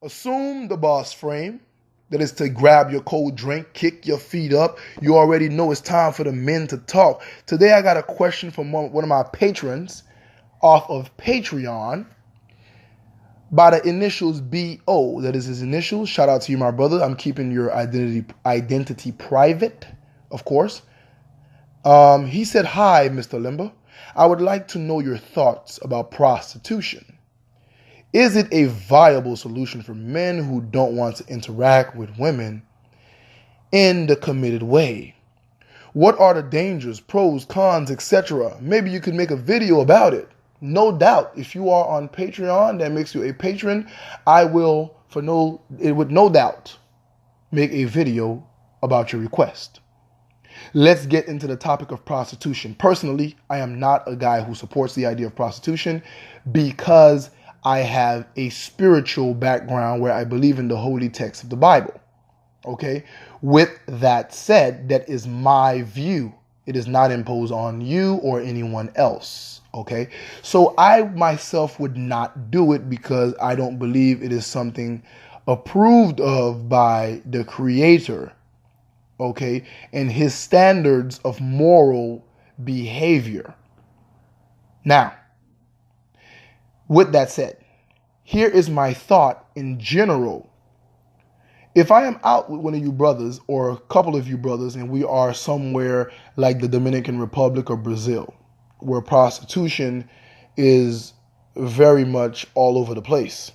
Assume the boss frame. That is to grab your cold drink, kick your feet up. You already know it's time for the men to talk. Today I got a question from one of my patrons off of Patreon by the initials B.O. That is his initials. Shout out to you, my brother. I'm keeping your identity private, of course. He said, "Hi, Mr. Limber. I would like to know your thoughts about prostitution. Is it a viable solution for men who don't want to interact with women in the committed way? What are the dangers, pros, cons, etc.? Maybe you could make a video about it." No doubt, if you are on Patreon, that makes you a patron, I will, with no doubt, make a video about your request. Let's get into the topic of prostitution. Personally, I am not a guy who supports the idea of prostitution because I have a spiritual background where I believe in the holy text of the Bible. Okay? With that said, that is my view. It is not imposed on you or anyone else. Okay? So I myself would not do it because I don't believe it is something approved of by the Creator. Okay? And his standards of moral behavior. Now, with that said, here is my thought in general. If I am out with one of you brothers or a couple of you brothers and we are somewhere like the Dominican Republic or Brazil, where prostitution is very much all over the place,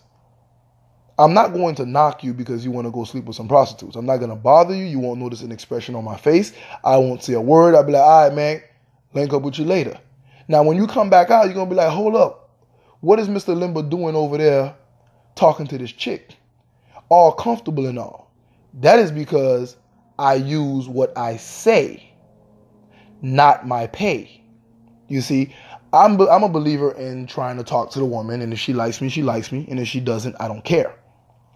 I'm not going to knock you because you want to go sleep with some prostitutes. I'm not going to bother you. You won't notice an expression on my face. I won't say a word. I'll be like, all right, man, link up with you later. Now, when you come back out, you're going to be like, hold up. What is Mr. Limber doing over there talking to this chick? All comfortable and all. That is because I use what I say, not my pay. You see, I'm a believer in trying to talk to the woman, and if she likes me, she likes me, and if she doesn't, I don't care.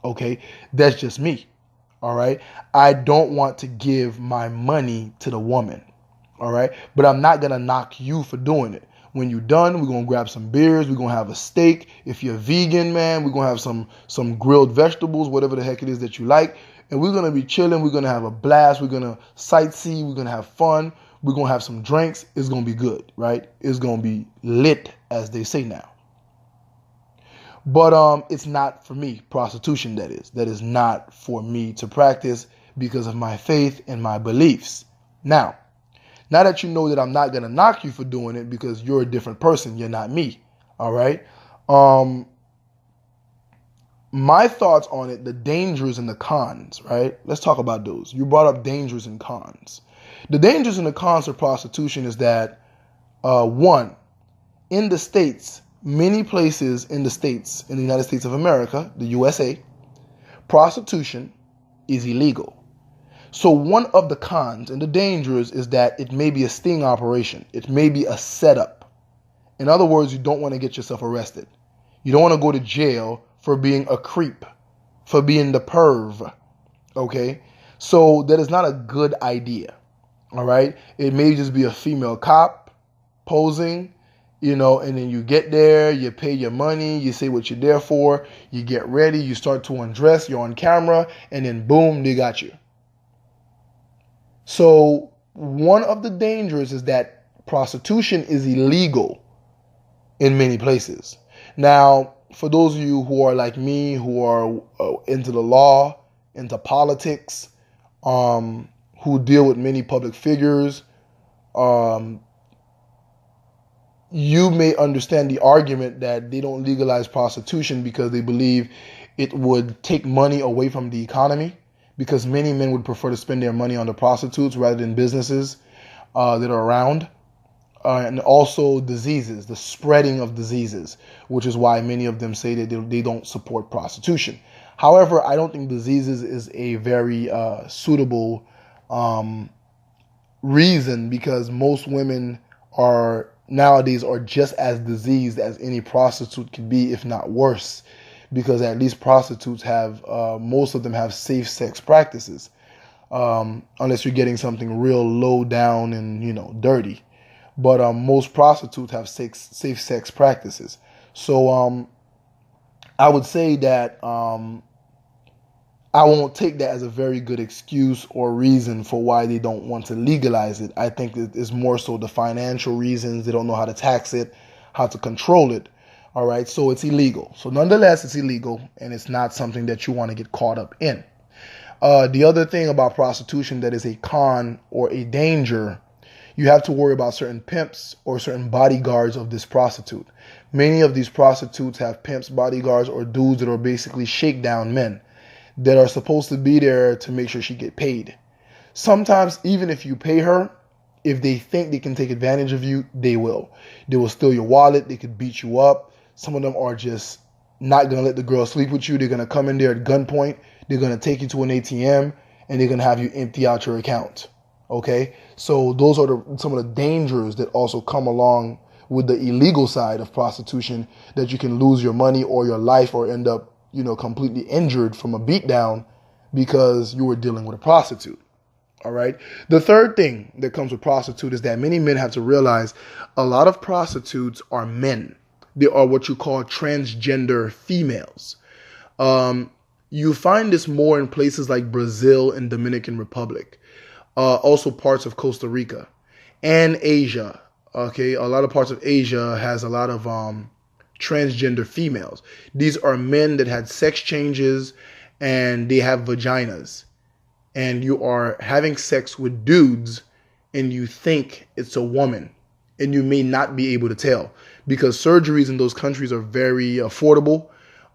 Okay? That's just me. All right? I don't want to give my money to the woman. All right? But I'm not going to knock you for doing it. When you're done, we're going to grab some beers. We're going to have a steak. If you're vegan, man, we're going to have some grilled vegetables, whatever the heck it is that you like. And we're going to be chilling. We're going to have a blast. We're going to sightsee. We're going to have fun. We're going to have some drinks. It's going to be good, right? It's going to be lit, as they say now. But it's not for me. Prostitution, that is. That is not for me to practice because of my faith and my beliefs. Now that you know that I'm not going to knock you for doing it because you're a different person. You're not me. All right? My thoughts on it, the dangers and the cons, right? Let's talk about those. You brought up dangers and cons. The dangers and the cons of prostitution is that, one, in the States, many places in the States, in the United States of America, the USA, prostitution is illegal. So one of the cons and the dangers is that it may be a sting operation. It may be a setup. In other words, you don't want to get yourself arrested. You don't want to go to jail for being a creep, for being the perv. Okay? So that is not a good idea. All right? It may just be a female cop posing, and then you get there, you pay your money, you say what you're there for, you get ready, you start to undress, you're on camera, and then boom, they got you. So one of the dangers is that prostitution is illegal in many places. Now, for those of you who are like me, who are into the law, into politics, who deal with many public figures, you may understand the argument that they don't legalize prostitution because they believe it would take money away from the economy. Because many men would prefer to spend their money on the prostitutes rather than businesses that are around. And also diseases, the spreading of diseases, which is why many of them say that they don't support prostitution. However, I don't think diseases is a very suitable reason because most women nowadays are just as diseased as any prostitute could be, if not worse. Because at least prostitutes most of them have safe sex practices, unless you're getting something real low down and, dirty. But most prostitutes have safe sex practices. So I would say that I won't take that as a very good excuse or reason for why they don't want to legalize it. I think it's more so the financial reasons. They don't know how to tax it, how to control it. All right, so it's illegal. So nonetheless, it's illegal, and it's not something that you want to get caught up in. The other thing about prostitution that is a con or a danger, you have to worry about certain pimps or certain bodyguards of this prostitute. Many of these prostitutes have pimps, bodyguards, or dudes that are basically shakedown men that are supposed to be there to make sure she get paid. Sometimes, even if you pay her, if they think they can take advantage of you, they will. They will steal your wallet. They could beat you up. Some of them are just not going to let the girl sleep with you. They're going to come in there at gunpoint. They're going to take you to an ATM, and they're going to have you empty out your account. Okay? So those are some of the dangers that also come along with the illegal side of prostitution, that you can lose your money or your life or end up, completely injured from a beatdown because you were dealing with a prostitute. All right. The third thing that comes with prostitute is that many men have to realize a lot of prostitutes are men. They are what you call transgender females. You find this more in places like Brazil and Dominican Republic, also parts of Costa Rica and Asia. Okay. A lot of parts of Asia has a lot of, transgender females. These are men that had sex changes and they have vaginas, and you are having sex with dudes and you think it's a woman, and you may not be able to tell because surgeries in those countries are very affordable.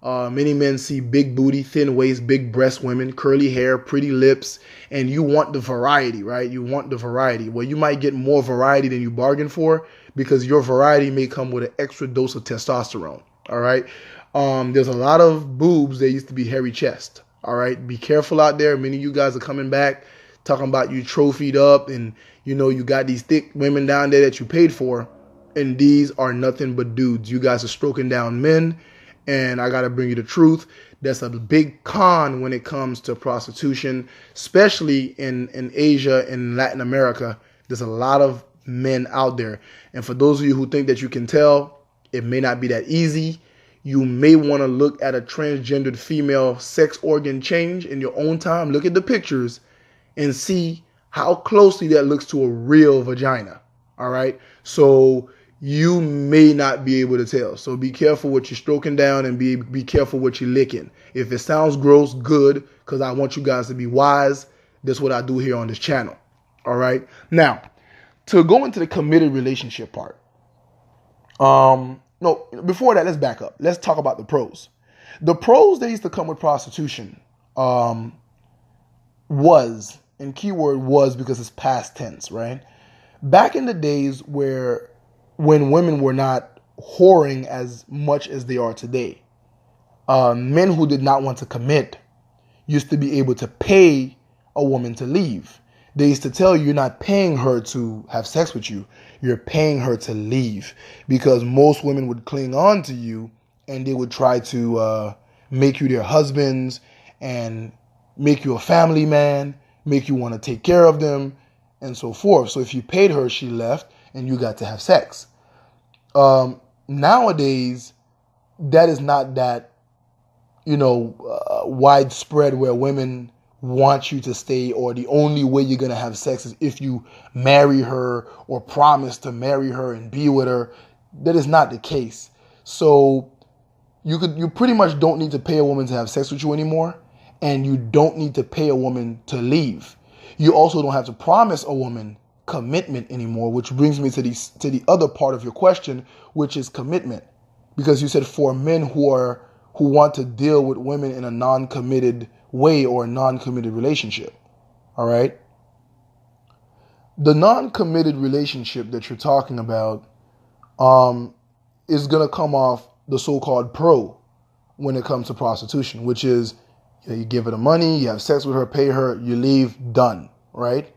Many men see big booty, thin waist, big breast women, curly hair, pretty lips, and you want the variety, right? You want the variety. Well, you might get more variety than you bargained for because your variety may come with an extra dose of testosterone, all right? There's a lot of boobs that used to be hairy chest, all right? Be careful out there. Many of you guys are coming back talking about you trophied up and, you got these thick women down there that you paid for, and these are nothing but dudes. You guys are stroking down men. And I got to bring you the truth. That's a big con when it comes to prostitution, especially in Asia and Latin America. There's a lot of men out there. And for those of you who think that you can tell, it may not be that easy. You may want to look at a transgendered female sex organ change in your own time. Look at the pictures and see how closely that looks to a real vagina. All right. So you may not be able to tell. So be careful what you're stroking down and be careful what you're licking. If it sounds gross, good, because I want you guys to be wise. That's what I do here on this channel. All right. Now, to go into the committed relationship part. No, before that, let's back up. Let's talk about the pros. The pros that used to come with prostitution was, and keyword was because it's past tense, right? Back in the days when women were not whoring as much as they are today, men who did not want to commit used to be able to pay a woman to leave. They used to tell you, you're not paying her to have sex with you. You're paying her to leave, because most women would cling on to you and they would try to make you their husbands and make you a family man, make you want to take care of them and so forth. So if you paid her, she left and you got to have sex. Nowadays, that is not that, widespread where women want you to stay, or the only way you're going to have sex is if you marry her or promise to marry her and be with her. That is not the case. So you pretty much don't need to pay a woman to have sex with you anymore, and you don't need to pay a woman to leave. You also don't have to promise a woman commitment anymore, which brings me to the other part of your question, which is commitment. Because you said for men who want to deal with women in a non-committed way or a non-committed relationship. All right. The non-committed relationship that you're talking about is going to come off the so-called pro when it comes to prostitution, which is you give her the money, you have sex with her, pay her, you leave, done. Right.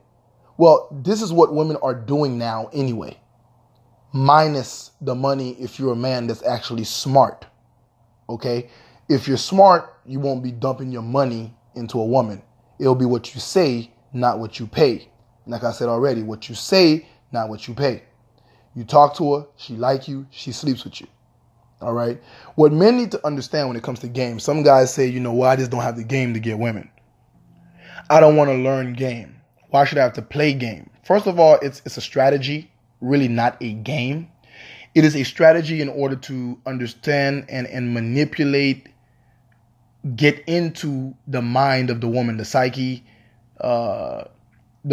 Well, this is what women are doing now anyway, minus the money if you're a man that's actually smart. Okay. If you're smart, you won't be dumping your money into a woman. It'll be what you say, not what you pay. Like I said already, what you say, not what you pay. You talk to her, she like you, she sleeps with you. All right. What men need to understand when it comes to game, some guys say, well, I just don't have the game to get women. I don't want to learn game. Why should I have to play game? First of all, it's a strategy, really not a game. It is a strategy in order to understand and manipulate, get into the mind of the woman, the psyche, the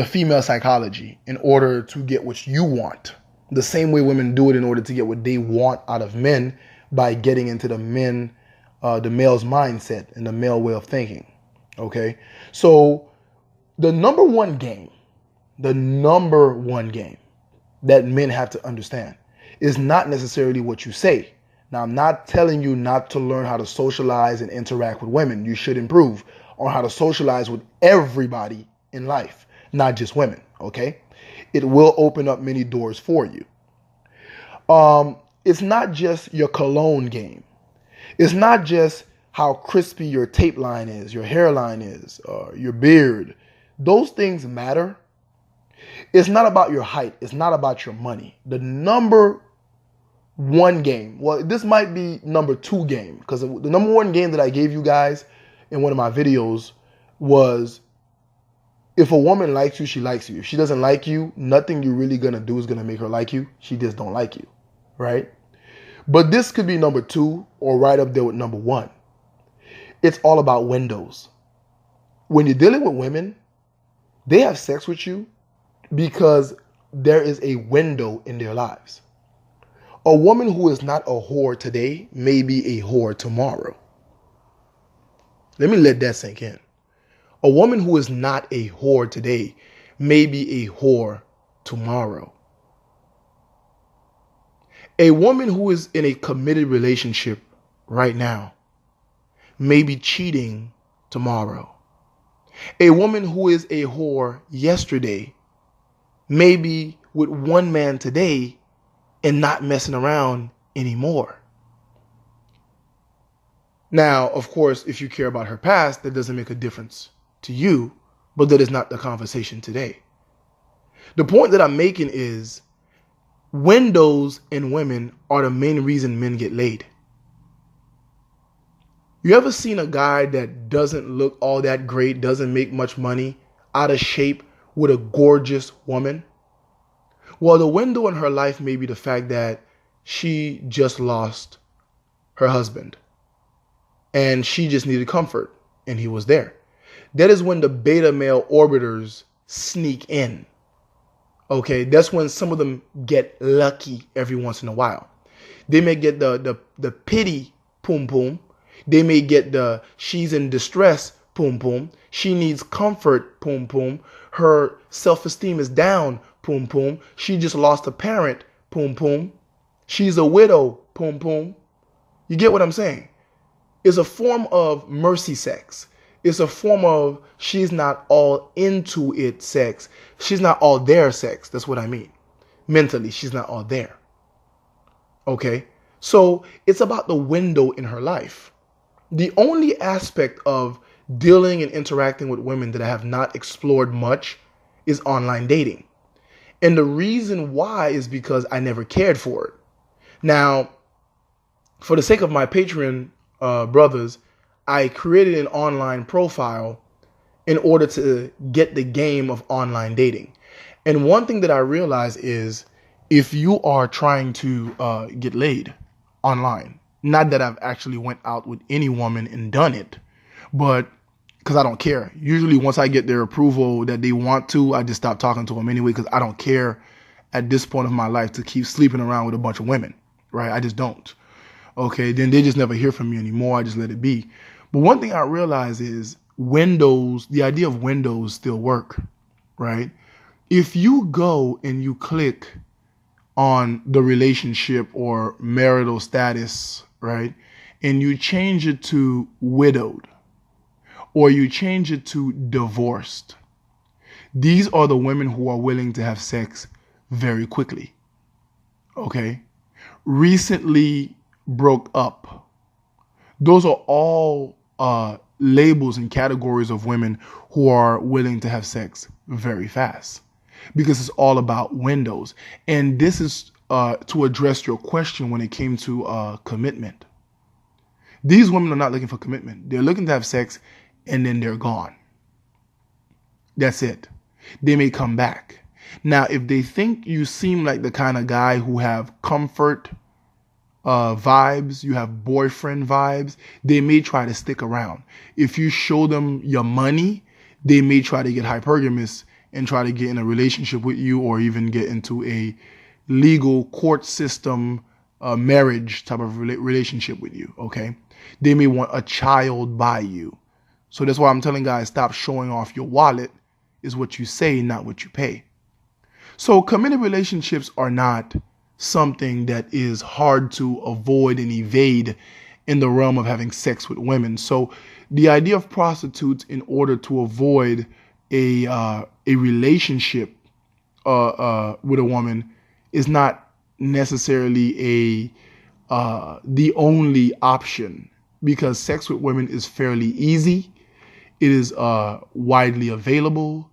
female psychology, in order to get what you want. The same way women do it in order to get what they want out of men, by getting into the male's mindset and the male way of thinking. Okay? So the number one game that men have to understand is not necessarily what you say. Now, I'm not telling you not to learn how to socialize and interact with women. You should improve on how to socialize with everybody in life, not just women. Okay? It will open up many doors for you. It's not just your cologne game. It's not just how crispy your tape line is, your hairline is, your beard. Those things matter. It's not about your height. It's not about your money. The number one game, well, this might be number two game, because the number one game that I gave you guys in one of my videos was, if a woman likes you, she likes you. If she doesn't like you, nothing you're really going to do is going to make her like you. She just don't like you. Right? But this could be number two or right up there with number one. It's all about windows. When you're dealing with women, they have sex with you because there is a window in their lives. A woman who is not a whore today may be a whore tomorrow. Let me let that sink in. A woman who is not a whore today may be a whore tomorrow. A woman who is in a committed relationship right now may be cheating tomorrow. A woman who is a whore yesterday may be with one man today and not messing around anymore. Now, of course, if you care about her past, that doesn't make a difference to you, but that is not the conversation today. The point that I'm making is, windows in women are the main reason men get laid. You ever seen a guy that doesn't look all that great, doesn't make much money, out of shape, with a gorgeous woman? Well, the window in her life may be the fact that she just lost her husband and she just needed comfort, and he was there. That is when the beta male orbiters sneak in. Okay, that's when some of them get lucky every once in a while. They may get the pity pum pum. They may get the she's in distress pum pum. She needs comfort pum pum. Her self-esteem is down pum pum. She just lost a parent pum pum. She's a widow pum pum. You get what I'm saying? It's a form of mercy sex. It's a form of she's not all into it sex. She's not all there sex. That's what I mean. Mentally, she's not all there. Okay? So it's about the window in her life. The only aspect of dealing and interacting with women that I have not explored much is online dating. And the reason why is because I never cared for it. Now, for the sake of my Patreon brothers, I created an online profile in order to get the game of online dating. And one thing that I realized is, if you are trying to get laid online, not that I've actually went out with any woman and done it, but because I don't care. Usually once I get their approval that they want to, I just stop talking to them anyway, because I don't care at this point of my life to keep sleeping around with a bunch of women, right? I just don't. Okay, then they just never hear from me anymore. I just let it be. But one thing I realize is windows, the idea of windows still work, right? If you go and you click on the relationship or marital status, right, and you change it to widowed, or you change it to divorced, these are the women who are willing to have sex very quickly, okay? Recently broke up. Those are all labels and categories of women who are willing to have sex very fast, because it's all about windows. And this is to address your question when it came to commitment. These women are not looking for commitment. They're looking to have sex and then they're gone. That's it. They may come back. Now, if they think you seem like the kind of guy who have comfort vibes, you have boyfriend vibes, they may try to stick around. If you show them your money, they may try to get hypergamous and try to get in a relationship with you, or even get into a legal court system marriage type of relationship with you, okay? They may want a child by you. So that's why I'm telling guys, stop showing off your wallet. Is what you say, not what you pay. So committed relationships are not something that is hard to avoid and evade in the realm of having sex with women. So the idea of prostitutes, in order to avoid a relationship with a woman, is not necessarily the only option, because sex with women is fairly easy. It is widely available.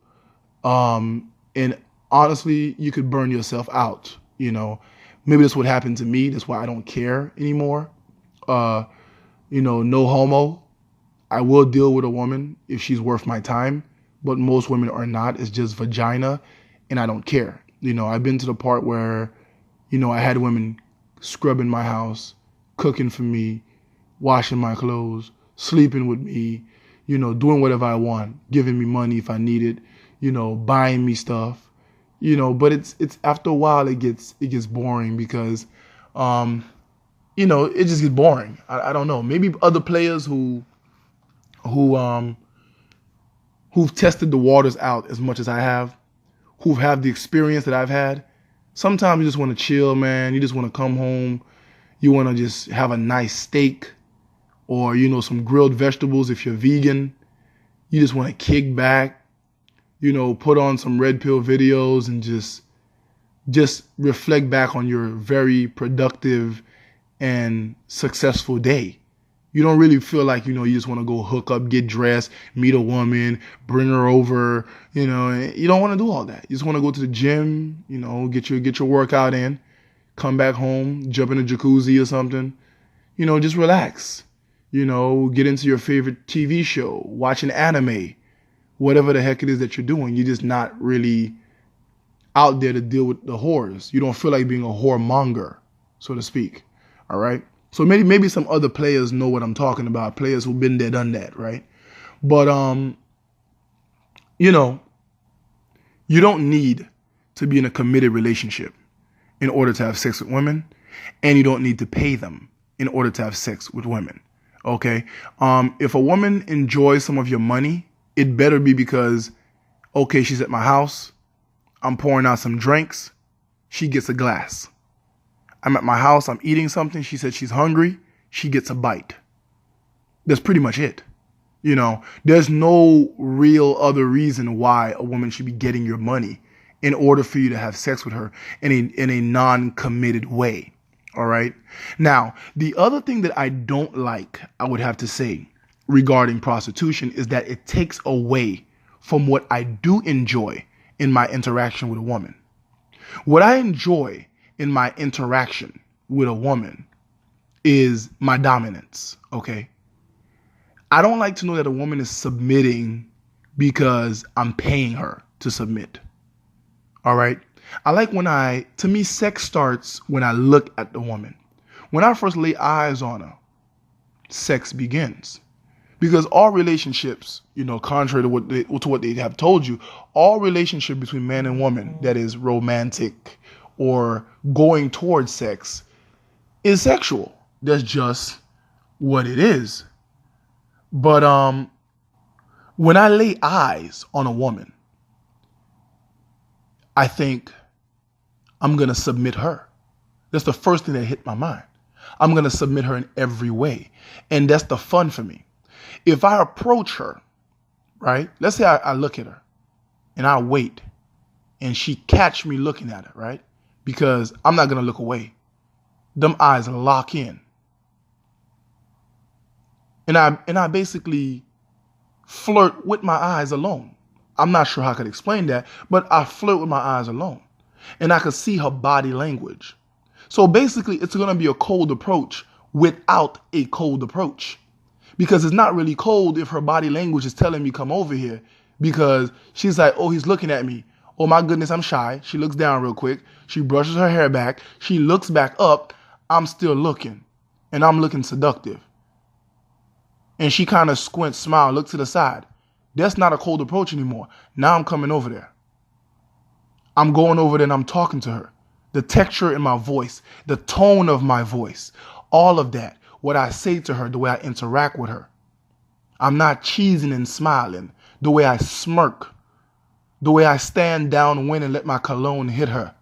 And honestly, you could burn yourself out. You know, maybe that's what happened to me. That's why I don't care anymore. No homo. I will deal with a woman if she's worth my time, but most women are not. It's just vagina, and I don't care. I've been to the part where, I had women scrubbing my house, cooking for me, washing my clothes, sleeping with me, doing whatever I want, giving me money if I need it, buying me stuff, but it's after a while it gets boring, because, it just gets boring. I don't know. Maybe other players who've tested the waters out as much as I have, who've had the experience that I've had. Sometimes you just want to chill, man. You just want to come home. You want to just have a nice steak, or, some grilled vegetables if you're vegan. You just want to kick back, put on some red pill videos and just reflect back on your very productive and successful day. You don't really feel like, you just want to go hook up, get dressed, meet a woman, bring her over, you don't want to do all that. You just want to go to the gym, get your workout in, come back home, jump in a jacuzzi or something, just relax, get into your favorite TV show, watch an anime, whatever the heck it is that you're doing. You're just not really out there to deal with the whores. You don't feel like being a whoremonger, so to speak. All right. So maybe some other players know what I'm talking about. Players who've been there, done that, right? But you don't need to be in a committed relationship in order to have sex with women, and you don't need to pay them in order to have sex with women. Okay. If a woman enjoys some of your money, it better be because, okay, she's at my house, I'm pouring out some drinks, she gets a glass. I'm at my house, I'm eating something, she said she's hungry, she gets a bite. That's pretty much it. There's no real other reason why a woman should be getting your money in order for you to have sex with her in a non-committed way. All right. Now, the other thing that I don't like, I would have to say, regarding prostitution, is that it takes away from what I do enjoy in my interaction with a woman. What I enjoy in my interaction with a woman is my dominance, okay? I don't like to know that a woman is submitting because I'm paying her to submit, all right? I like to me, sex starts when I look at the woman. When I first lay eyes on her, sex begins. Because all relationships, contrary to what they have told you, all relationship between man and woman that is romantic or going towards sex is sexual. That's just what it is. But when I lay eyes on a woman, I think I'm going to submit her. That's the first thing that hit my mind. I'm going to submit her in every way. And that's the fun for me. If I approach her, right? Let's say I look at her and I wait and she catch me looking at her, right? Because I'm not going to look away. Them eyes lock in. And I basically flirt with my eyes alone. I'm not sure how I could explain that, but I flirt with my eyes alone. And I could see her body language. So basically, it's going to be a cold approach without a cold approach. Because it's not really cold if her body language is telling me come over here. Because she's like, oh, he's looking at me. Oh my goodness, I'm shy. She looks down real quick. She brushes her hair back. She looks back up. I'm still looking. And I'm looking seductive. And she kind of squints, smile, look to the side. That's not a cold approach anymore. Now I'm coming over there. I'm going over there and I'm talking to her. The texture in my voice, the tone of my voice, all of that. What I say to her, the way I interact with her. I'm not cheesing and smiling. The way I smirk. The way I stand downwind and let my cologne hit her.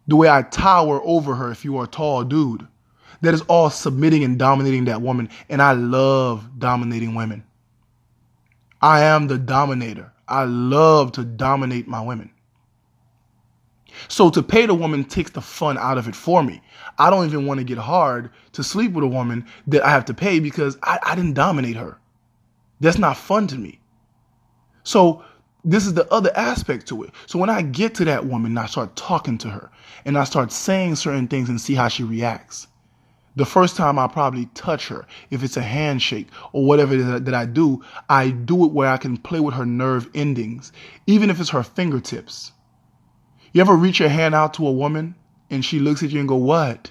The way I tower over her if you are a tall dude. That is all submitting and dominating that woman. And I love dominating women. I am the dominator. I love to dominate my women. So to pay the woman takes the fun out of it for me. I don't even want to get hard to sleep with a woman that I have to pay because I didn't dominate her. That's not fun to me. So this is the other aspect to it. So when I get to that woman and I start talking to her and I start saying certain things and see how she reacts. The first time I probably touch her, if it's a handshake or whatever it is that I do it where I can play with her nerve endings, even if it's her fingertips. You ever reach your hand out to a woman and she looks at you and go, what?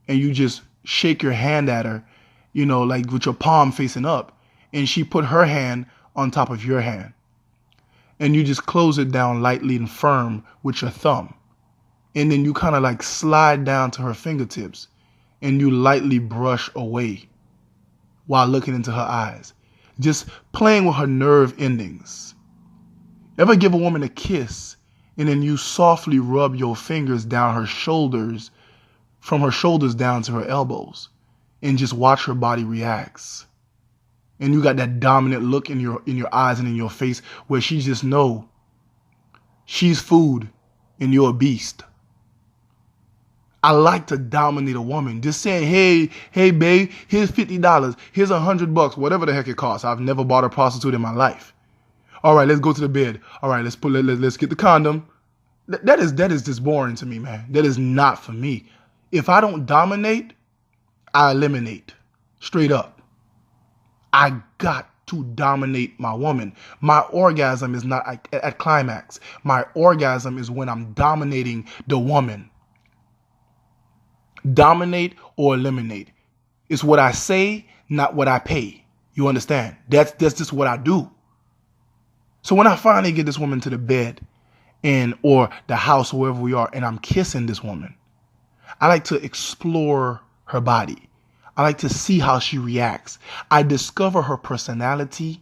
And you just shake your hand at her, you know, like with your palm facing up. And she put her hand on top of your hand. And you just close it down lightly and firm with your thumb. And then you kind of like slide down to her fingertips and you lightly brush away while looking into her eyes. Just playing with her nerve endings. Ever give a woman a kiss and then you softly rub your fingers down her shoulders, from her shoulders down to her elbows, and just watch her body reacts. And you got that dominant look in your eyes and in your face where she just know she's food and you're a beast. I like to dominate a woman. Just saying, hey, babe, here's $50. Here's $100, whatever the heck it costs. I've never bought a prostitute in my life. All right, let's go to the bed. All right, let's get the condom. That is just boring to me, man. That is not for me. If I don't dominate, I eliminate. Straight up. I got to dominate my woman. My orgasm is not at climax. My orgasm is when I'm dominating the woman. Dominate or eliminate. It's what I say, not what I pay. You understand? That's just what I do. So when I finally get this woman to the bed or the house, wherever we are, and I'm kissing this woman, I like to explore her body. I like to see how she reacts. I discover her personality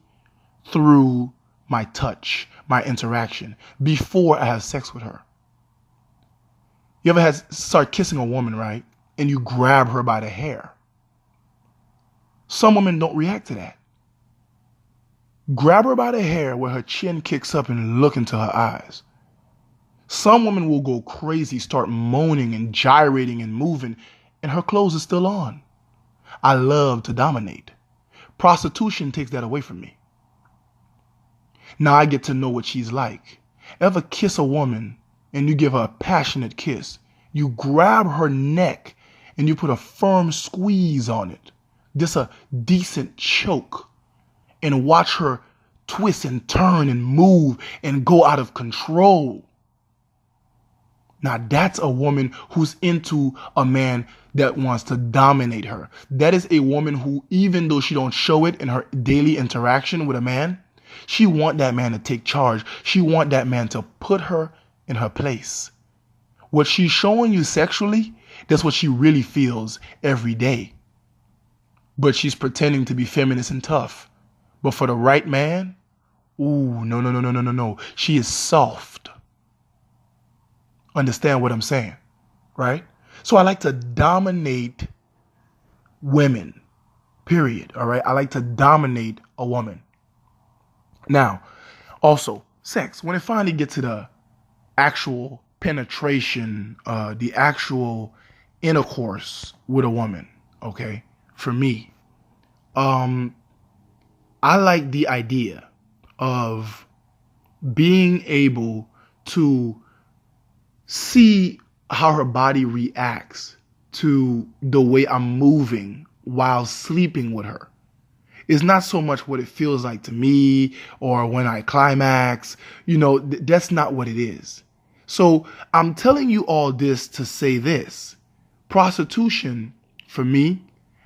through my touch, my interaction, before I have sex with her. You ever start kissing a woman, right? And you grab her by the hair. Some women don't react to that. Grab her by the hair where her chin kicks up and look into her eyes. Some women will go crazy, start moaning and gyrating and moving, and her clothes are still on. I love to dominate. Prostitution takes that away from me. Now I get to know what she's like. Ever kiss a woman and you give her a passionate kiss? You grab her neck and you put a firm squeeze on it. Just a decent choke. And watch her twist and turn and move and go out of control. Now that's a woman who's into a man that wants to dominate her. That is a woman who, even though she don't show it in her daily interaction with a man, she want that man to take charge. She want that man to put her in her place. What she's showing you sexually, that's what she really feels every day. But she's pretending to be feminist and tough. But for the right man, ooh, no. She is soft. Understand what I'm saying, right? So I like to dominate women, period, all right? I like to dominate a woman. Now, also, sex, when it finally gets to the actual penetration, the actual intercourse with a woman, okay, for me, I like the idea of being able to see how her body reacts to the way I'm moving while sleeping with her. It's not so much what it feels like to me or when I climax. That's not what it is. So I'm telling you all this to say this. Prostitution, for me,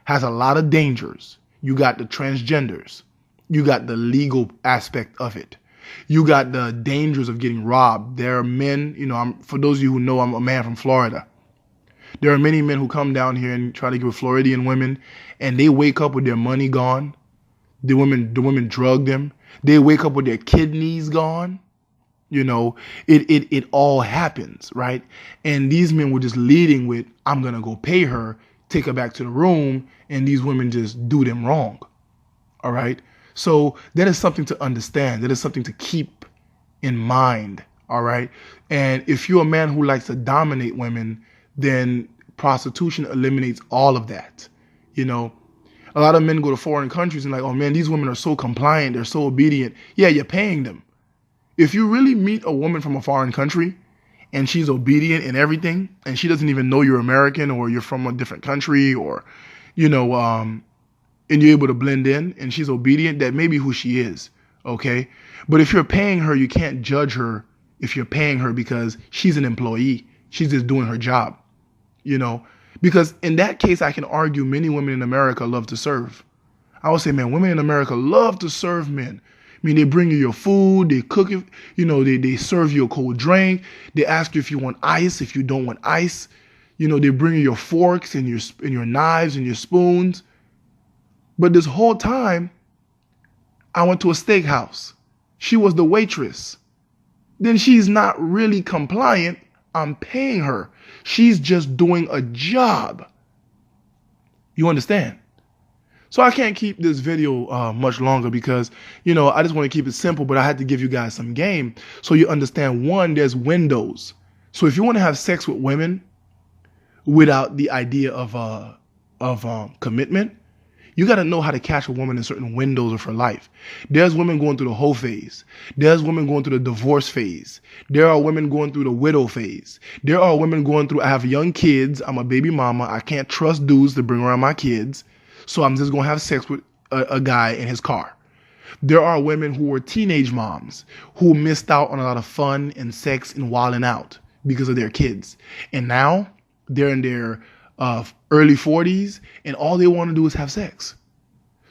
has a lot of dangers. You got the transgenders. You got the legal aspect of it. You got the dangers of getting robbed. There are men, for those of you who know, I'm a man from Florida. There are many men who come down here and try to get with Floridian women, and they wake up with their money gone. The women drug them. They wake up with their kidneys gone. It all happens, right? And these men were just leading with, I'm going to go pay her, take her back to the room, and these women just do them wrong. All right? So that is something to understand. That is something to keep in mind. All right? And if you're a man who likes to dominate women, then prostitution eliminates all of that. A lot of men go to foreign countries and like, oh man, these women are so compliant. They're so obedient. Yeah, you're paying them. If you really meet a woman from a foreign country and she's obedient in everything and she doesn't even know you're American or you're from a different country or, and you're able to blend in and she's obedient, that may be who she is. Okay. But if you're paying her, you can't judge her if you're paying her because she's an employee. She's just doing her job, because in that case, I can argue many women in America love to serve. I would say, man, women in America love to serve men. I mean, they bring you your food, they cook it, they serve you a cold drink. They ask you if you want ice, if you don't want ice. They bring you your forks and your knives and your spoons. But this whole time, I went to a steakhouse. She was the waitress. Then she's not really compliant. I'm paying her. She's just doing a job. You understand? So I can't keep this video much longer because, I just want to keep it simple, but I had to give you guys some game so you understand, one, there's windows. So if you want to have sex with women without the idea of commitment, you got to know how to catch a woman in certain windows of her life. There's women going through the whole phase. There's women going through the divorce phase. There are women going through the widow phase. There are women going through, I have young kids. I'm a baby mama. I can't trust dudes to bring around my kids. So I'm just going to have sex with a guy in his car. There are women who were teenage moms who missed out on a lot of fun and sex and wilding out because of their kids. And now they're in their early 40s and all they want to do is have sex.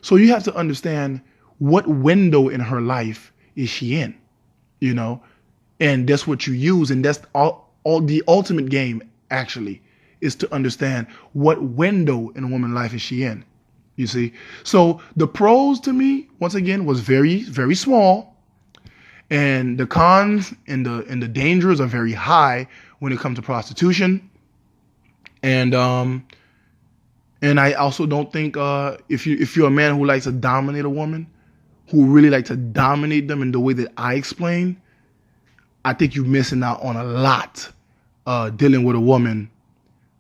So you have to understand what window in her life is she in, and that's what you use. And that's all the ultimate game actually is to understand what window in a woman's life is she in, you see? So the pros to me, once again, was very, very small, and the cons and the dangers are very high when it comes to prostitution. And I also don't think if you're a man who likes to dominate a woman, who really like to dominate them in the way that I explain, I think you're missing out on a lot dealing with a woman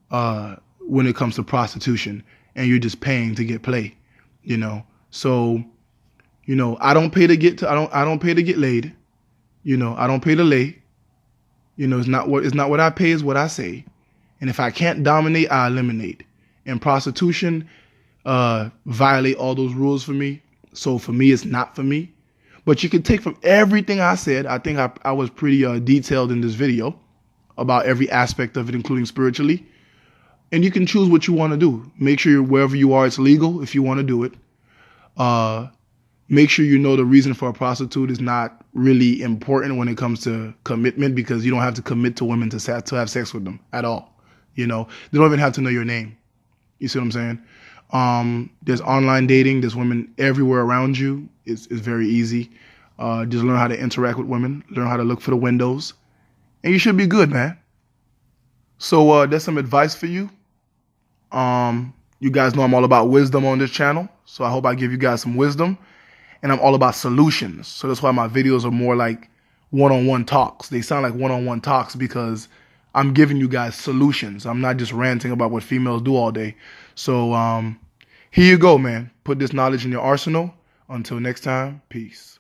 when it comes to prostitution, and you're just paying to get play, So, I don't pay to get I don't pay to get laid, I don't pay to lay, it's not what I pay, is what I say. And if I can't dominate, I eliminate. And prostitution violate all those rules for me. So for me, it's not for me. But you can take from everything I said. I think I was pretty detailed in this video about every aspect of it, including spiritually. And you can choose what you want to do. Make sure wherever you are, it's legal if you want to do it. Make sure you know the reason for a prostitute is not really important when it comes to commitment, because you don't have to commit to women to have sex with them at all. They don't even have to know your name. You see what I'm saying? There's online dating. There's women everywhere around you. It's very easy. Just learn how to interact with women. Learn how to look for the windows. And you should be good, man. So that's some advice for you. You guys know I'm all about wisdom on this channel. So I hope I give you guys some wisdom. And I'm all about solutions. So that's why my videos are more like one-on-one talks. They sound like one-on-one talks because I'm giving you guys solutions. I'm not just ranting about what females do all day. So here you go, man. Put this knowledge in your arsenal. Until next time, peace.